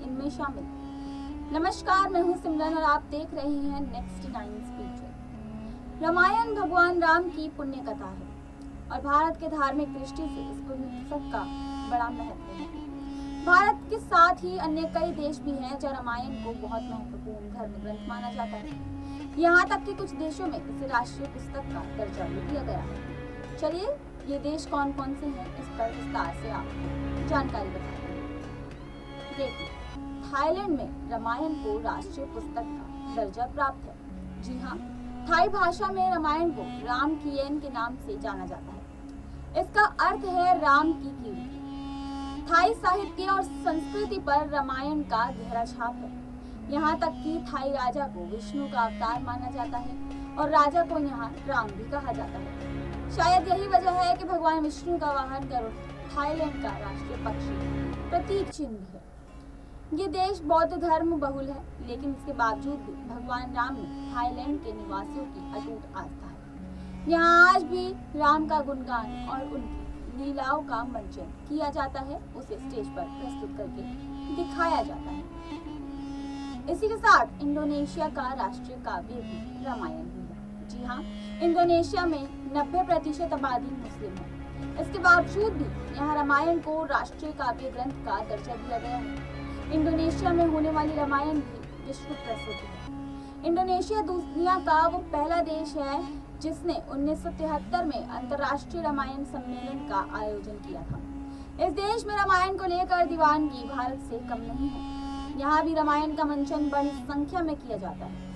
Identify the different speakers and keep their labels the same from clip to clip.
Speaker 1: इनमें शामिल। नमस्कार, मैं हूँ सिमरन और आप देख रहे हैं नेक्स्ट 9 स्पिरिचुअल। रामायण भगवान राम की पुण्य कथा है और भारत के धार्मिक दृष्टि से इस पुस्तक का बड़ा महत्व है। भारत के साथ ही अन्य कई देश भी हैं जहाँ रामायण को बहुत महत्वपूर्ण धर्म ग्रंथ माना जाता है। यहाँ तक कि कुछ देशों में इसे राष्ट्रीय पुस्तक का दर्जा भी दिया गया है। चलिए ये देश कौन कौन से हैं इस पर विस्तार से आपको जानकारी बताते हैं। देखिए, थाईलैंड में रामायण को राष्ट्रीय पुस्तक का दर्जा प्राप्त है। जी हाँ, थाई भाषा में रामायण को राम कियन के नाम से जाना जाता है। इसका अर्थ है राम की कीर्ति। थाई साहित्य और संस्कृति पर रामायण का गहरा छाप है। यहाँ तक कि थाई राजा को विष्णु का अवतार माना जाता है और राजा को यहाँ राम भी कहा जाता है। शायद यही वजह है कि भगवान विष्णु का वाहन गरुड़ थाईलैंड का राष्ट्रीय पक्षी प्रतीक चिन्ह है। ये देश बौद्ध धर्म बहुल है, लेकिन इसके बावजूद भी भगवान राम में थाईलैंड के निवासियों की अटूट आस्था है। यहाँ आज भी राम का गुणगान और उनकी लीलाओं का मंचन किया जाता है, उसे स्टेज पर प्रस्तुत करके दिखाया जाता है। इसी के साथ इंडोनेशिया का राष्ट्रीय काव्य भी रामायण ही है। जी हाँ, इंडोनेशिया में 90% आबादी मुस्लिम है। इसके बावजूद भी यहाँ रामायण को राष्ट्रीय काव्य ग्रंथ का दर्जा दिया गया है। इंडोनेशिया में होने वाली रामायण भी विश्व प्रसिद्ध है। इंडोनेशिया दुनिया का वो पहला देश है जिसने 1973 में अंतर्राष्ट्रीय रामायण सम्मेलन का आयोजन किया था। इस देश में रामायण को लेकर दीवानगी भारत से कम नहीं है। यहाँ भी रामायण का मंचन बड़ी संख्या में किया जाता है।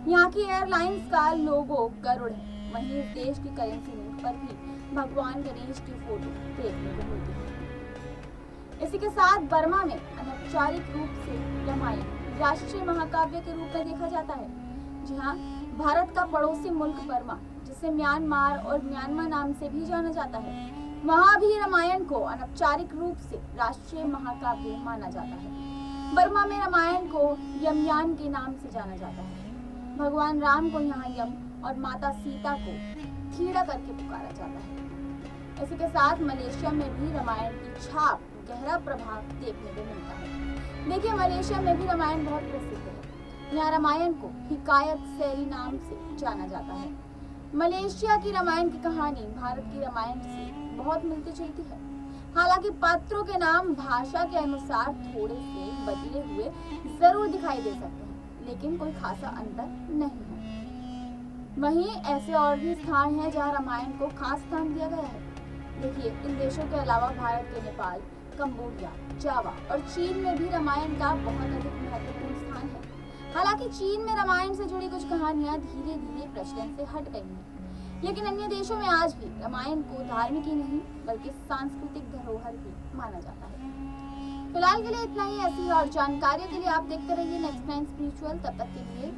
Speaker 1: यहाँ की एयरलाइंस का लोगो गरुड़ है। वहीं इस देश की करेंसी नोट पर भी भगवान गणेश की फोटो देखने को मिलती है। इसी के साथ बर्मा में अनौपचारिक रूप से रामायण राष्ट्रीय महाकाव्य के रूप में देखा जाता है। जी हाँ, भारत का पड़ोसी मुल्क बर्मा, जिसे म्यांमार और म्यांमार नाम से भी जाना जाता है, वहाँ भी रामायण को अनौपचारिक रूप से राष्ट्रीय महाकाव्य माना जाता है। बर्मा में रामायण को यमयान के नाम से जाना जाता है। भगवान राम को यहाँ यम और माता सीता को खीड़ा करके पुकारा जाता है। इसी के साथ मलेशिया में भी रामायण की छाप गहरा प्रभाव देखने को मिलता है। देखिए, मलेशिया में भी रामायण बहुत प्रसिद्ध है। यहाँ रामायण को हिकायत शैली नाम से जाना जाता है। मलेशिया की रामायण की कहानी भारत की रामायण से बहुत मिलती जुलती है। हालांकि पात्रों के नाम भाषा के अनुसार थोड़े से बदले हुए जरूर दिखाई दे सकते हैं, लेकिन कोई खासा अंतर नहीं है। वहीं ऐसे और भी स्थान हैं जहां रामायण को खास स्थान दिया गया है। देखिए, इन देशों के अलावा भारत के नेपाल, कंबोडिया, जावा और चीन में भी रामायण का बहुत अधिक महत्वपूर्ण स्थान है। हालांकि चीन में रामायण से जुड़ी कुछ कहानियां धीरे धीरे प्रचलन से हट गई हैं, लेकिन अन्य देशों में आज भी रामायण को धार्मिक ही नहीं बल्कि सांस्कृतिक धरोहर भी माना जाता है। फिलहाल के लिए इतना ही। ऐसी और जानकारी के लिए आप देखते रहिए नेक्स्ट 9 स्पिरिचुअल। तब तक के लिए